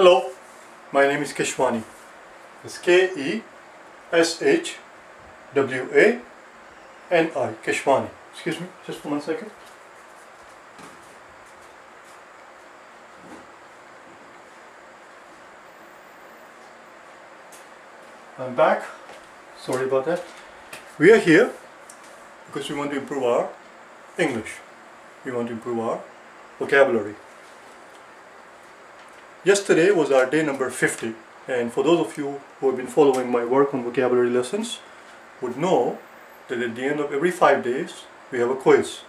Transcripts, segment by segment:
Hello, my name is Keshwani. It's K-E-S-H-W-A-N-I, Keshwani. Excuse me, just for 1 second. I'm back. Sorry about that. We are here because we want to improve our English. We want to improve our vocabulary. Yesterday was our day number 50, and for those of you who have been following my work on vocabulary lessons would know that at the end of every 5 days we have a quiz.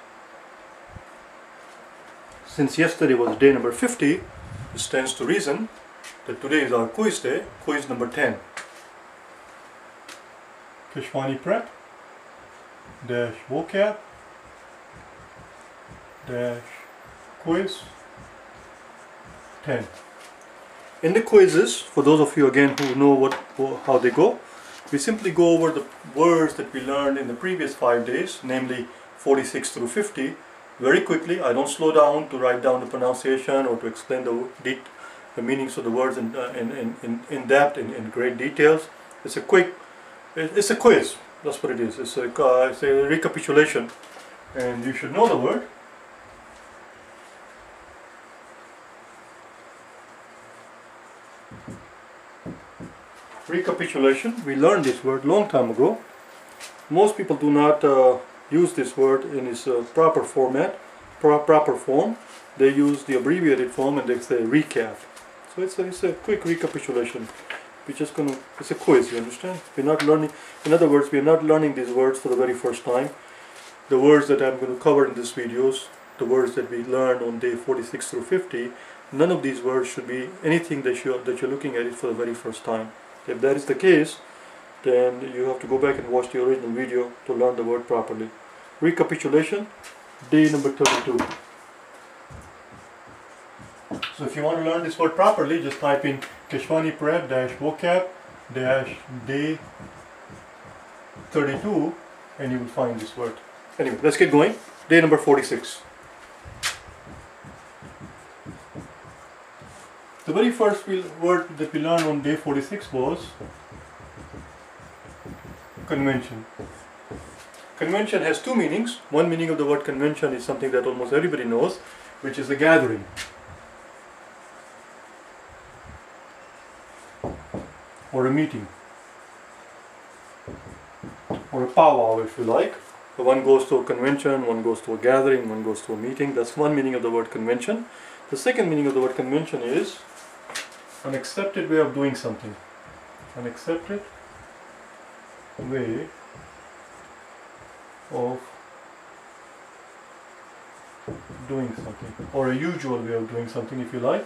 Since yesterday was day number 50, it stands to reason that today is our quiz day, quiz number 10. Keshwani Prep dash vocab dash quiz 10. In the quizzes, for those of you again who know how they go, we simply go over the words that we learned in the previous 5 days, namely 46 through 50, very quickly. I don't slow down to write down the pronunciation or to explain the meanings of the words in depth, in great details. It's a quiz. That's what it is. It's a recapitulation, and you should know the word. Recapitulation. We learned this word long time ago. Most people do not use this word in its proper format, proper form. They use the abbreviated form and they say recap. So it's a quick recapitulation. It's a quiz, you understand? We're not learning, in other words, we're not learning these words for the very first time. The words that I'm going to cover in this videos, the words that we learned on day 46 through 50, none of these words should be anything that you're looking at it for the very first time. If that is the case, then you have to go back and watch the original video to learn the word properly. Recapitulation, day number 32. So if you want to learn this word properly, just type in Keshwani Prep dash vocab dash day 32 and you will find this word. Anyway, let's get going. Day number 46. The very first word that we learned on day 46 was convention. Convention has two meanings. One meaning of the word convention is something that almost everybody knows, which is a gathering. Or a meeting. Or a powwow, if you like. So one goes to a convention, one goes to a gathering, one goes to a meeting. That's one meaning of the word convention. The second meaning of the word convention is an accepted way of doing something. An accepted way of doing something, or a usual way of doing something, if you like.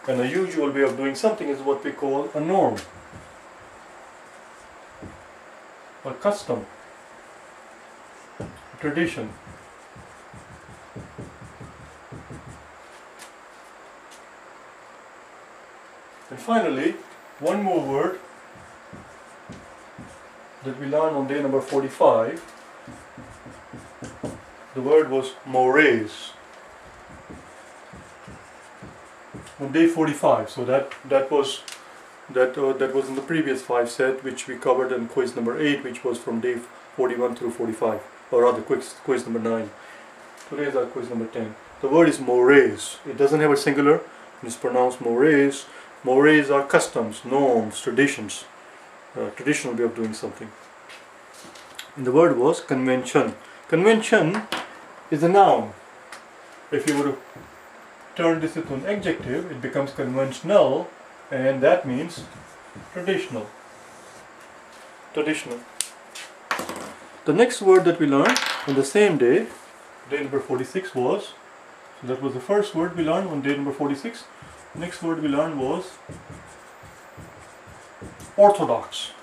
And a usual way of doing something is what we call a norm, a custom, a tradition. And finally, one more word that we learned on day number 45. The word was mores. On day 45, so that was in the previous 5 set, which we covered in quiz number 8, which was from day 41 through 45, or rather quiz number 9. Today is our quiz number 10. The word is mores. It doesn't have a singular. It's pronounced mores. Mores are customs, norms, traditions, traditional way of doing something. And the word was convention. Convention is a noun. If you were to turn this into an adjective, it becomes conventional, and that means traditional. Traditional. The next word that we learned on the same day, day number 46 was, so that was the first word we learned on day number 46. Next word we learned was orthodox.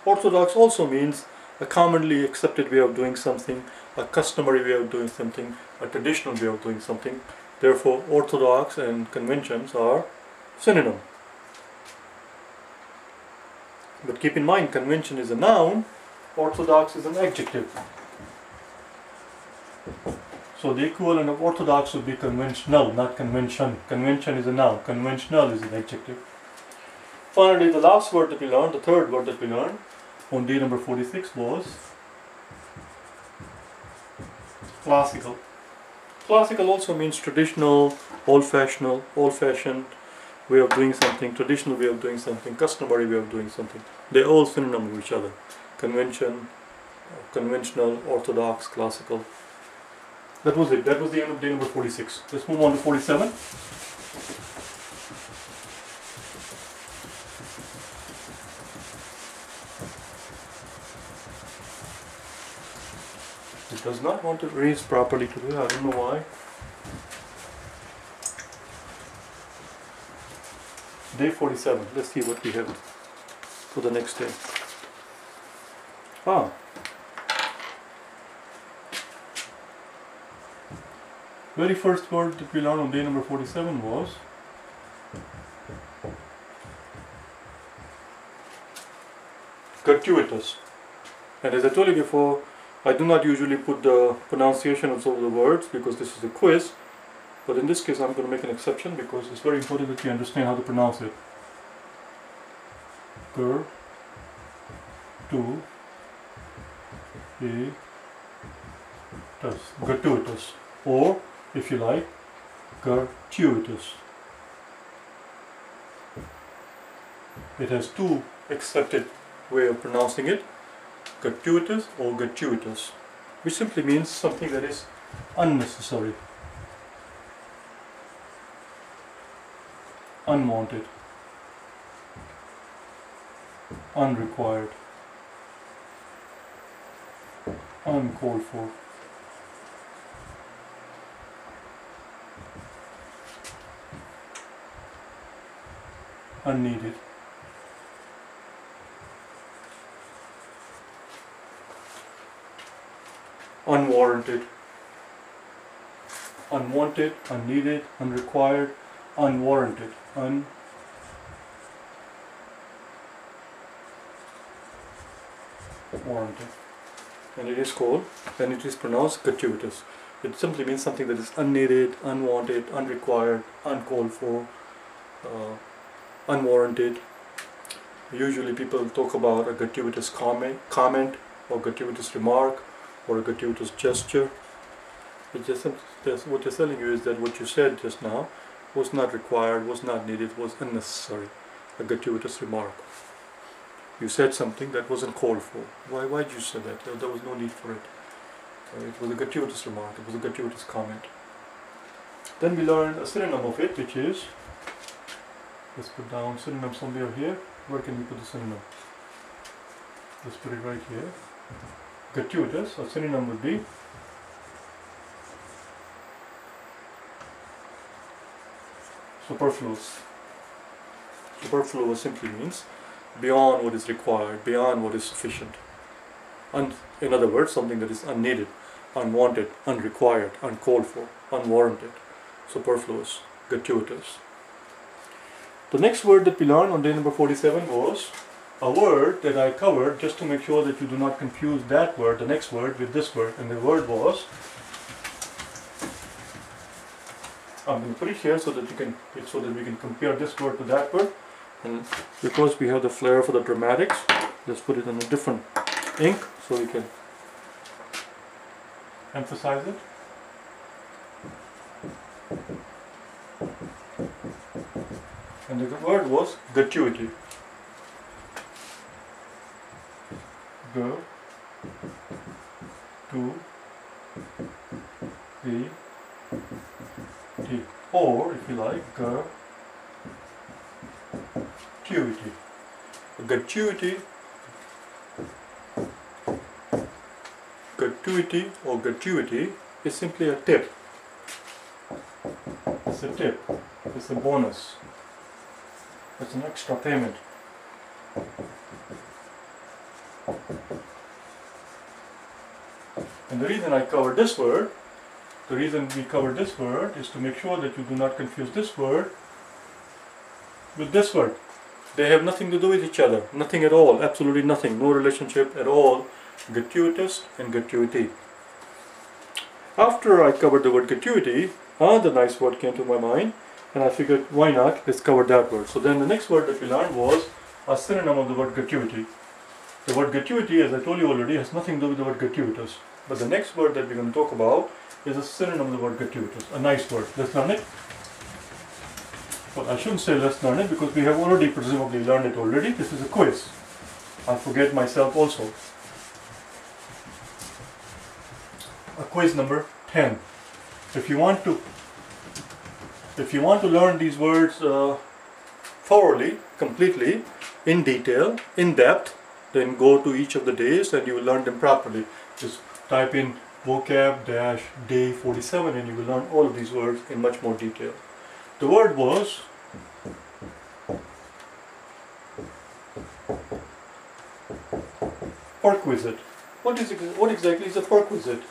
Orthodox also means a commonly accepted way of doing something, a customary way of doing something, a traditional way of doing something. Therefore, orthodox and conventions are synonym. But keep in mind, convention is a noun, orthodox is an adjective. So the equivalent of orthodox would be conventional, not convention. Convention is a noun, conventional is an adjective. Finally, the last word that we learned, the third word that we learned on day number 46 was classical. Classical also means traditional, old-fashioned way of doing something, traditional way of doing something, customary way of doing something. They're all synonymous with each other. Convention, conventional, orthodox, classical. That was it. That was the end of day number 46. Let's move on to 47. It does not want to erase properly today. I don't know why. Day 47. Let's see what we have for the next day. Very first word that we learned on day number 47 was gratuitous. And as I told you before, I do not usually put the pronunciation of some of the words because this is a quiz. But in this case I'm going to make an exception because it's very important that you understand how to pronounce it. Gratuitous. Or, if you like, gratuitous. It has two accepted way of pronouncing it, gratuitous or gratuitous, which simply means something that is unnecessary, unwanted, unrequired, uncalled for. Unneeded. Unwarranted. Unwanted, unneeded, unrequired, unwarranted. Unwarranted. And it is called, and it is pronounced gratuitous. It simply means something that is unneeded, unwanted, unrequired, uncalled for, unwarranted. Usually people talk about a gratuitous comment or gratuitous remark or a gratuitous gesture. It just what they're telling you is that what you said just now was not required, was not needed, was unnecessary. A gratuitous remark. You said something that wasn't called for. Why did you say that? There was no need for it. It was a gratuitous remark. It was a gratuitous comment. Then we learned a synonym of it, which is, let's put down synonym somewhere here. Where can we put the synonym? Let's put it right here. Gratuitous, a synonym would be superfluous. Superfluous simply means beyond what is required, beyond what is sufficient. In other words, something that is unneeded, unwanted, unrequired, uncalled for, unwarranted, superfluous, gratuitous. The next word that we learned on day number 47 was a word that I covered just to make sure that you do not confuse that word, the next word, with this word. And the word was, I'm going to put it here so that we can compare this word to that word. And because we have the flair for the dramatics, let's put it in a different ink so we can emphasize it. And the word was gratuity. G-R-E-T. Or, if you like, gratuity. Gratuity or gratuity is simply a tip. It's a tip. It's a bonus. It's an extra payment. And the reason I covered this word, the reason we covered this word is to make sure that you do not confuse this word with this word. They have nothing to do with each other, nothing at all, absolutely nothing, no relationship at all. Gratuitous and gratuity. After I covered the word gratuity, another nice word came to my mind, and I figured, why not, let's cover that word. So then the next word that we learned was a synonym of the word gratuity. The word gratuity, as I told you already, has nothing to do with the word gratuitous. But the next word that we're going to talk about is a synonym of the word gratuitous. A nice word. Let's learn it. Well, I shouldn't say let's learn it because we have already presumably learned it already. This is a quiz. I forget myself also. A quiz number 10. If you want to learn these words thoroughly, completely, in detail, in depth, then go to each of the days and you will learn them properly. Just type in vocab-day 47 and you will learn all of these words in much more detail. The word was perquisite. What exactly is a perquisite?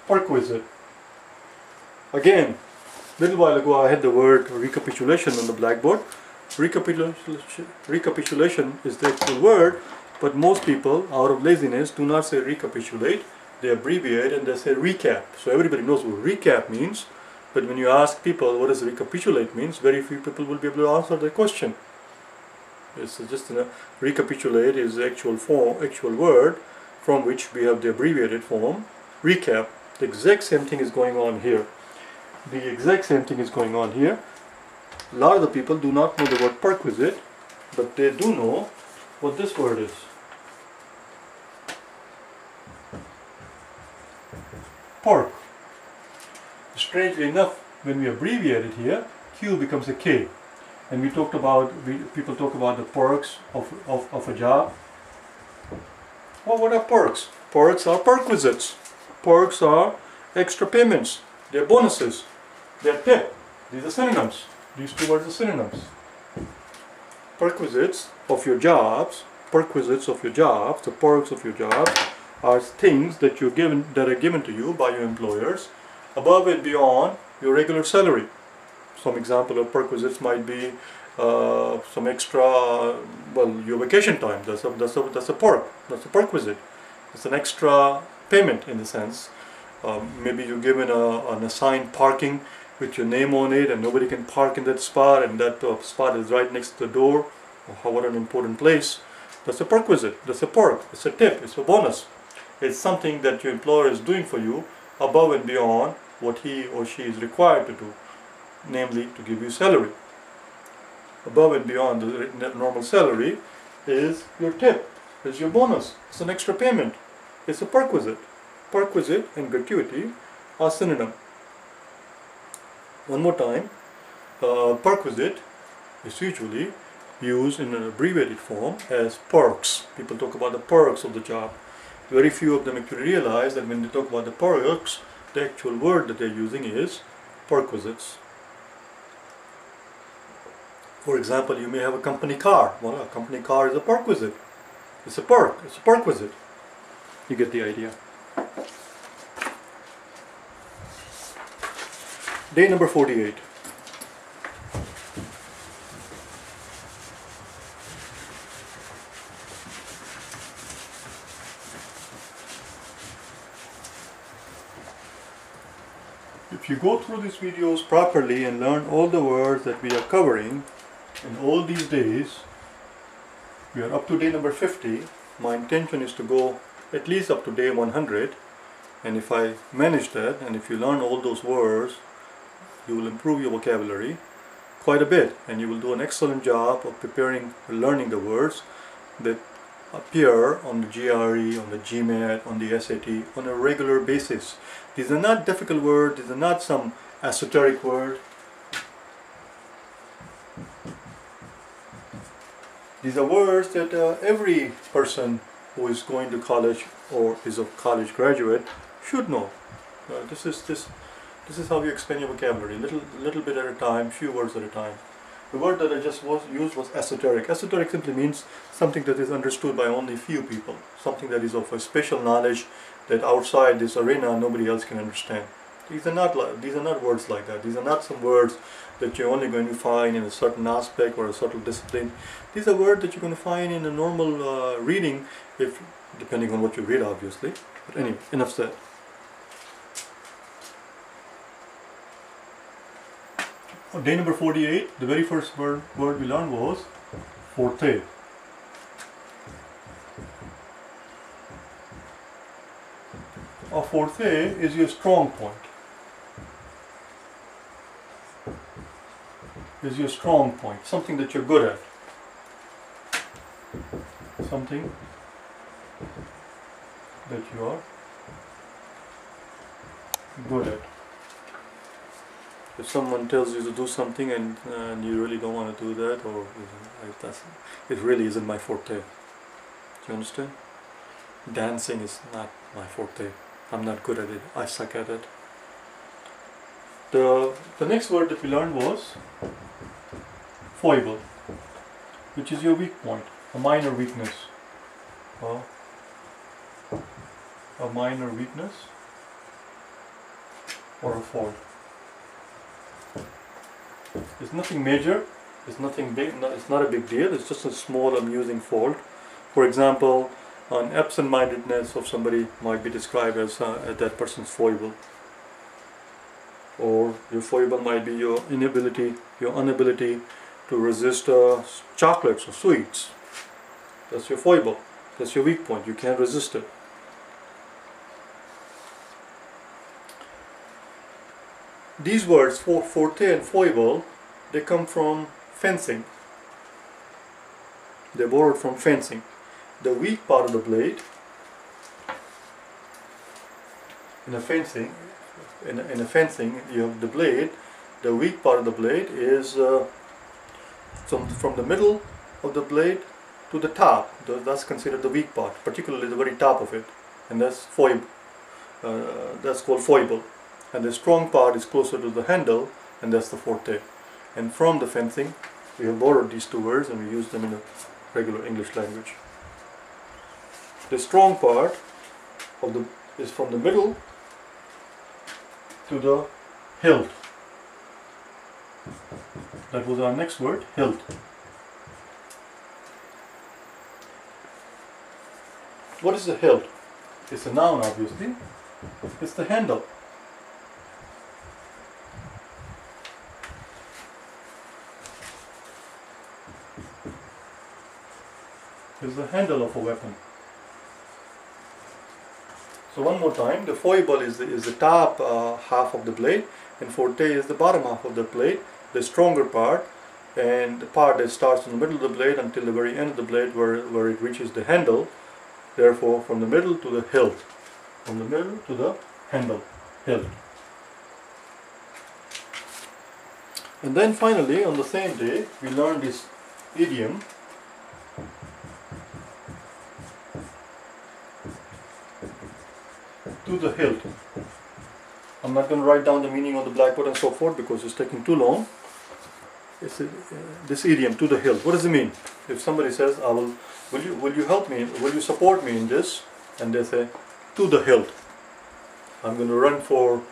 Perquisite. Again, a little while ago I had the word recapitulation on the blackboard. Recapitulation is the actual word, but most people, out of laziness, do not say recapitulate. They abbreviate and they say recap. So everybody knows what recap means, but when you ask people what does recapitulate means, very few people will be able to answer the question. It's just recapitulate is the actual word from which we have the abbreviated form recap. The exact same thing is going on here. The exact same thing is going on here. A lot of the people do not know the word perquisite, but they do know what this word is. Perk. Strangely enough, when we abbreviate it here, Q becomes a K. And people talk about the perks of a job. Well, what are perks? Perks are perquisites. Perks are extra payments. They're bonuses. They're tip. These are synonyms. These two words are synonyms. Perquisites of your jobs, the perks of your jobs are things that are given to you by your employers above and beyond your regular salary. Some example of perquisites might be some extra, your vacation time. That's a perk. That's a perquisite. It's an extra payment in a sense. Maybe you're given an assigned parking with your name on it and nobody can park in that spot, and that spot is right next to the door. Oh, what an important place. That's a perquisite. That's a perk. It's a tip. It's a bonus. It's something that your employer is doing for you above and beyond what he or she is required to do, namely to give you salary. Above and beyond the normal salary is your tip, is your bonus. It's an extra payment. It's a perquisite. Perquisite and gratuity are synonym. One more time, perquisite is usually used in an abbreviated form as perks. People talk about the perks of the job. Very few of them actually realize that when they talk about the perks, the actual word that they're using is perquisites. For example, you may have a company car. Well, a company car is a perquisite. It's a perk. It's a perquisite. You get the idea. Day number 48. If you go through these videos properly and learn all the words that we are covering in all these days, we are up to day number 50. My intention is to go at least up to day 100, and if I manage that and if you learn all those words, you will improve your vocabulary quite a bit, and you will do an excellent job of preparing and learning the words that appear on the GRE, on the GMAT, on the SAT on a regular basis. These are not difficult words, these are not some esoteric word. These are words that every person who is going to college or is a college graduate should know. This is how you expand your vocabulary, little bit at a time, few words at a time. The word that I just used was esoteric. Esoteric simply means something that is understood by only few people, something that is of a special knowledge that outside this arena nobody else can understand. These are not words like that. These are not some words that you're only going to find in a certain aspect or a certain discipline. These are words that you're going to find in a normal reading, if depending on what you read, obviously. But anyway, enough said. On day number 48, the very first word we learned was forte. A forte is your strong point. Is your strong point, something that you're good at. Something that you are good at. If someone tells you to do something and you really don't want to do that, or it really isn't my forte. Do you understand? Dancing is not my forte. I'm not good at it. I suck at it. The next word that we learned was foible, which is your weak point, a minor weakness. A minor weakness or a fault. It's nothing major, it's nothing big, it's not a big deal, it's just a small amusing fault. For example, an absent-mindedness of somebody might be described as that person's foible. Or your foible might be your inability, your inability to resist chocolates or sweets. That's your foible. That's your weak point. You can't resist it. These words, forte and foible, they come from fencing. They're borrowed from fencing. The weak part of the blade in a fencing, you have the blade. The weak part of the blade is from the middle of the blade to the top. That's considered the weak part, particularly the very top of it, and that's foible. That's called foible. And the strong part is closer to the handle, and that's the forte. And from the fencing, we have borrowed these two words and we use them in a regular English language. The strong part is from the middle to the hilt. That was our next word, hilt. What is the hilt? It's a noun, obviously. It's the handle. It's the handle of a weapon. So one more time, the foible is the top half of the blade, and forte is the bottom half of the blade, the stronger part, and the part that starts in the middle of the blade until the very end of the blade where it reaches the handle. Therefore, from the middle to the hilt. From the middle to the handle, hilt. And then finally, on the same day, we learned this idiom. To the hilt. I'm not going to write down the meaning on the blackboard and so forth because it's taking too long. It's this idiom, to the hilt. What does it mean? If somebody says, will you help me, will you support me in this? And they say, to the hilt. I'm going to run for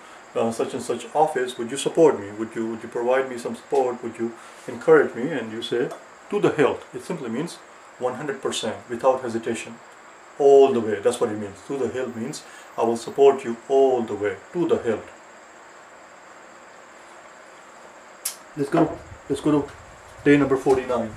such and such office. Would you support me? Would you provide me some support? Would you encourage me? And you say, to the hilt. It simply means 100%, without hesitation. All the way. That's what it means. To the hilt means I will support you all the way. To the hilt. Let's go. Let's go to day number 49.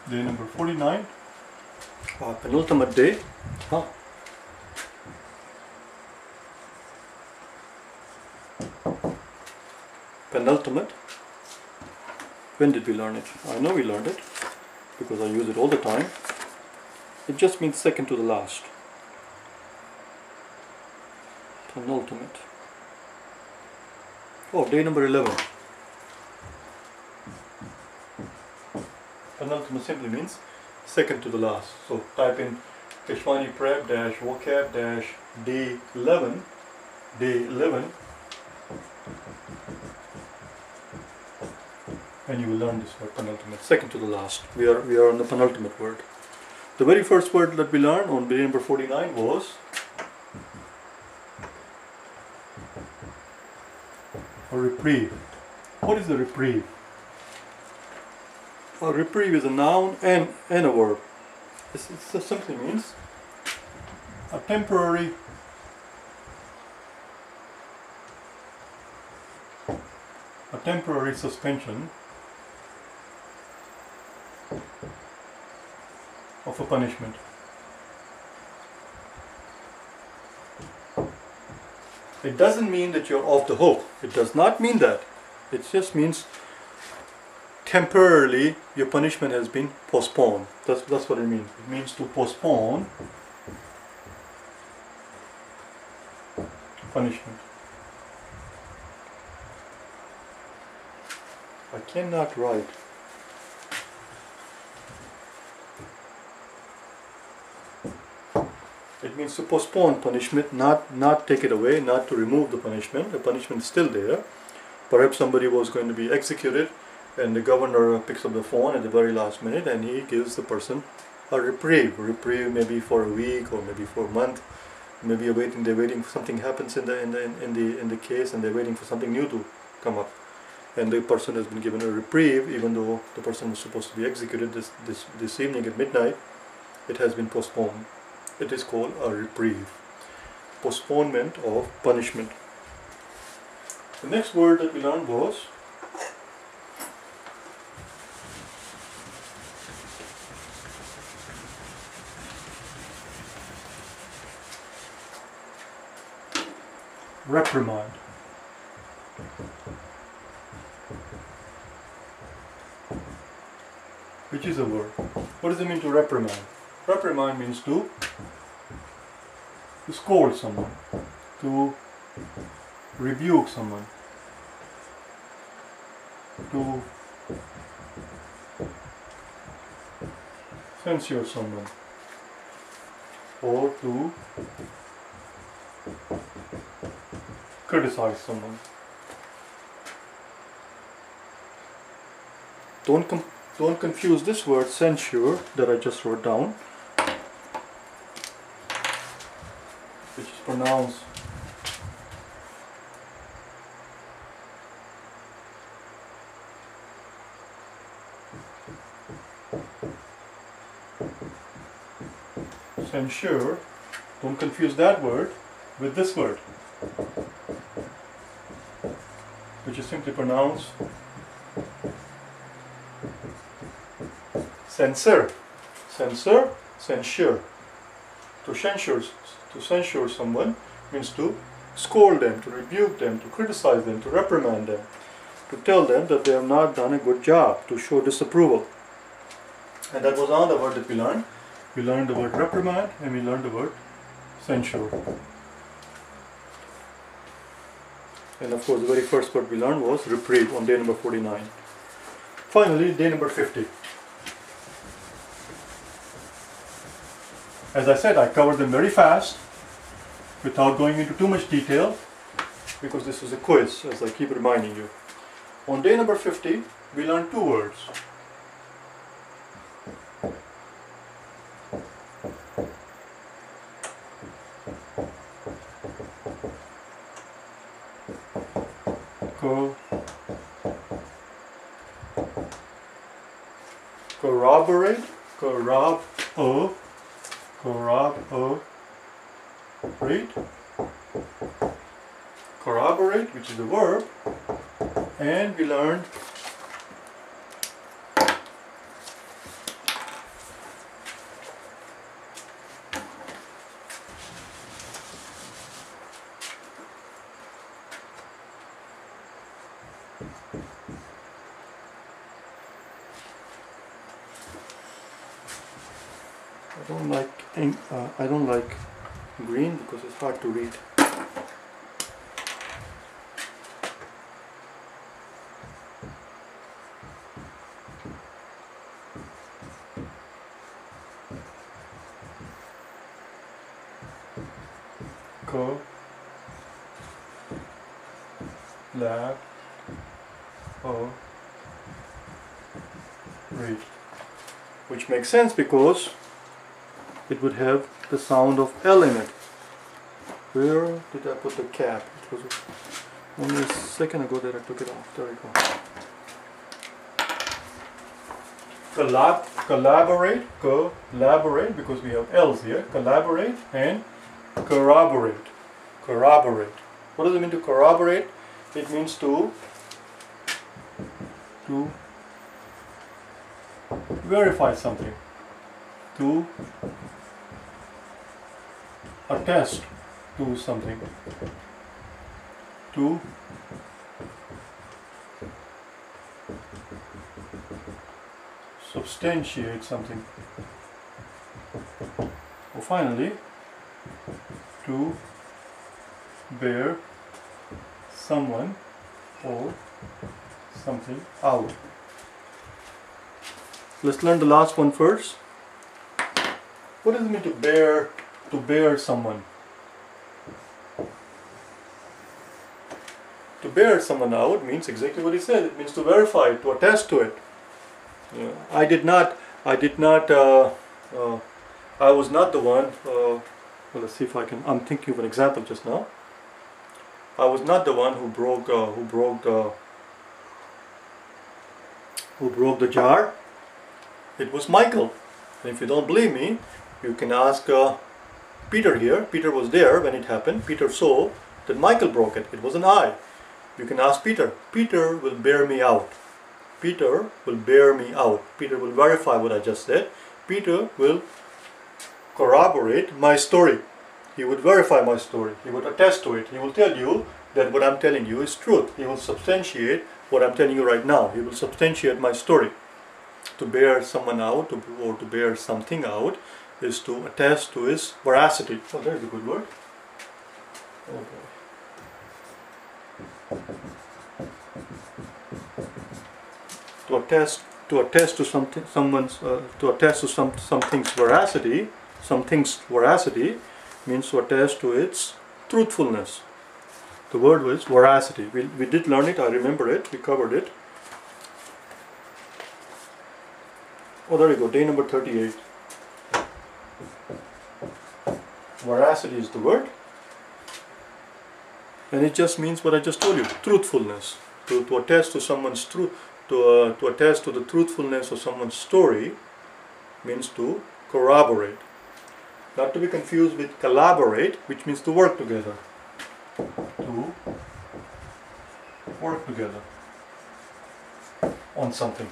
Day number 49. Penultimate day. Penultimate. When did we learn it? I know we learned it because I use it all the time. It just means second to the last. Penultimate. Oh, day number 11. Penultimate simply means second to the last. So type in Keshwani prep -vocab day 11 day 11, and you will learn this word penultimate, second to the last. We are on the penultimate word. The very first word that we learned on day number 49 was a reprieve. What is a reprieve? A reprieve is a noun and a verb. It simply means a temporary suspension of a punishment. It doesn't mean that you're off the hook. It does not mean that. It just means temporarily your punishment has been postponed. That's what it means. It means to postpone punishment. I cannot write. It means to postpone punishment, not take it away, not to remove the punishment. The punishment is still there. Perhaps somebody was going to be executed and the governor picks up the phone at the very last minute and he gives the person a reprieve. A reprieve maybe for a week or maybe for a month. Maybe they're waiting for something happens in the case and they're waiting for something new to come up. And the person has been given a reprieve even though the person was supposed to be executed this evening at midnight. It has been postponed. It is called a reprieve. Postponement of punishment. The next word that we learned was reprimand. Which is a word. What does it mean to reprimand? Reprimand means to scold someone, to rebuke someone, to censure someone, or to criticize someone. Don't confuse this word censure that I just wrote down, which is pronounced censure. Don't confuse that word with this word, which is simply pronounced censor. Censor, censure. To censure someone means to scold them, to rebuke them, to criticize them, to reprimand them, to tell them that they have not done a good job, to show disapproval. And that was another word that we learned. We learned the word reprimand and we learned the word censure. And of course the very first word we learned was reprieve on day number 49. Finally, day number 50. As I said, I covered them very fast without going into too much detail because this is a quiz, as I keep reminding you. On day number 50, we learned two words. Corroborate, corroborate, which is the verb, and we learned I don't like green because it's hard to read. Collaborate. Which makes sense because it would have the sound of L in it. Where did I put the cap? It was only a second ago that I took it off. There we go. Collaborate, because we have L's here. Collaborate and corroborate. Corroborate. What does it mean to corroborate? It means to verify something. To attest to something. To substantiate something. Or finally, to bear someone or something out. Let's learn the last one first. What does it mean to bear someone? To bear someone out means exactly what he said. It means to verify it, to attest to it. I was not the one. Well, let's see if I can. I'm thinking of an example just now. I was not the one who broke the jar. It was Michael. And if you don't believe me, you can ask Peter here. Peter was there when it happened. Peter saw that Michael broke it. It wasn't I. You can ask Peter. Peter will bear me out. Peter will bear me out. Peter will verify what I just said. Peter will corroborate my story. He would verify my story. He would attest to it. He will tell you that what I'm telling you is truth. He will substantiate what I'm telling you right now. He will substantiate my story. To bear someone out or to bear something out is to attest to his veracity. Oh, there's a good word. Okay. To attest to something's veracity means to attest to its truthfulness. The word was veracity. We did learn it. I remember it. We covered it. Oh, there you go. Day number 38. Veracity is the word, and it just means what I just told you: truthfulness. To attest to someone's truth. To attest to the truthfulness of someone's story means to corroborate. Not to be confused with collaborate, which means to work together. To work together on something.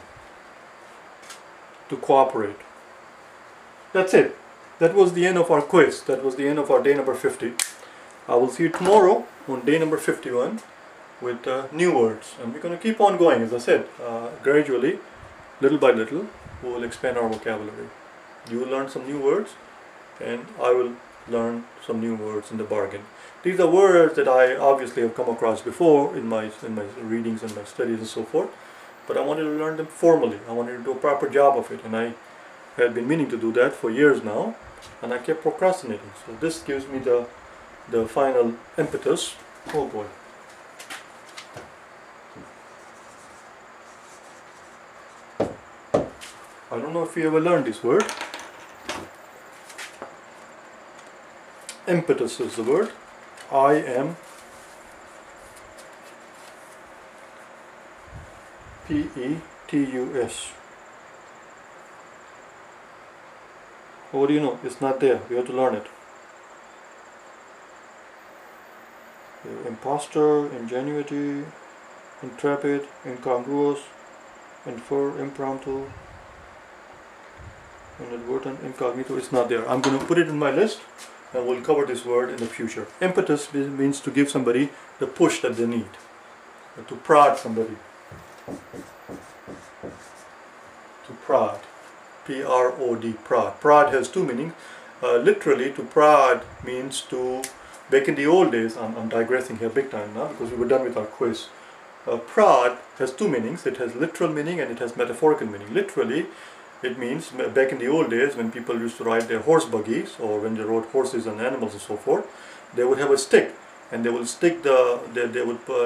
To cooperate. That's it. That was the end of our quiz. That was the end of our day number 50. I will see you tomorrow on day number 51. With new words, and we're going to keep on going, as I said, gradually, little by little, we will expand our vocabulary. You will learn some new words, and I will learn some new words in the bargain. These are words that I obviously have come across before in my readings and my studies and so forth, but I wanted to learn them formally. I wanted to do a proper job of it, and I had been meaning to do that for years now, and I kept procrastinating. So this gives me the final impetus. Oh boy. I don't know if you ever learned this word. Impetus is the word. I-M-P-E-T-U-S. What do you know? It's not there. We have to learn it. Imposter, ingenuity, intrepid, incongruous, infer, impromptu, inadvertent, incognito. It's not there. I'm going to put it in my list, and we'll cover this word in the future. Impetus means to give somebody the push that they need, to prod somebody. To prod, P-R-O-D, prod. Prod has two meanings. Literally, to prod means to, back in the old days, I'm digressing here big time now because we were done with our quiz. Prod has two meanings. It has literal meaning and it has metaphorical meaning. Literally, it means back in the old days when people used to ride their horse buggies, or when they rode horses and animals and so forth, they would have a stick and they will stick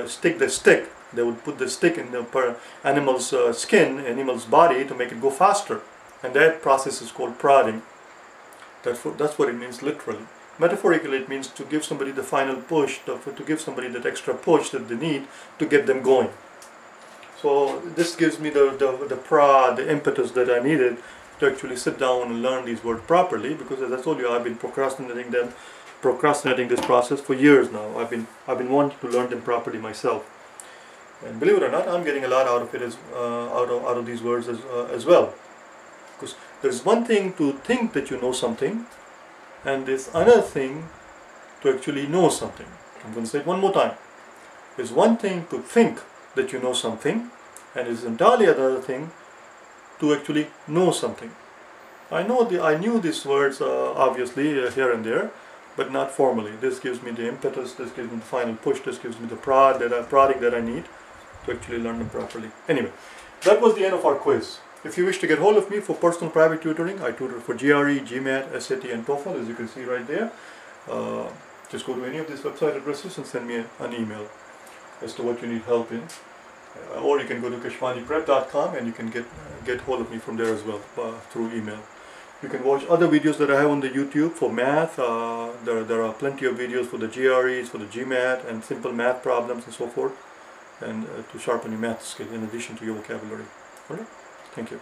stick the stick. They would put the stick in the animal's skin, animal's body, to make it go faster, and that process is called prodding. That's what it means literally. Metaphorically, it means to give somebody the final push, to give somebody that extra push that they need to get them going. So this gives me the prod, the impetus that I needed to actually sit down and learn these words properly, because as I told you, I've been procrastinating this process for years now. I've been wanting to learn them properly myself. And believe it or not, I'm getting a lot out of it out of these words as well. Because there's one thing to think that you know something, and there's another thing to actually know something. I'm going to say it one more time. There's one thing to think that you know something, and it's entirely another thing to actually know something. I knew these words obviously here and there, but not formally. This gives me the impetus, this gives me the final push, this gives me the prodding that I need to actually learn them properly. Anyway, that was the end of our quiz. If you wish to get hold of me for personal private tutoring, I tutor for GRE, GMAT, SAT and TOEFL, as you can see right there. Just go to any of these website addresses and send me an email as to what you need help in. Or you can go to keshwaniprep.com and you can get hold of me from there as well, through email. You can watch other videos that I have on the YouTube for math. There are plenty of videos for the GREs, for the GMAT, and simple math problems and so forth, and to sharpen your math skill in addition to your vocabulary. Alright? Thank you.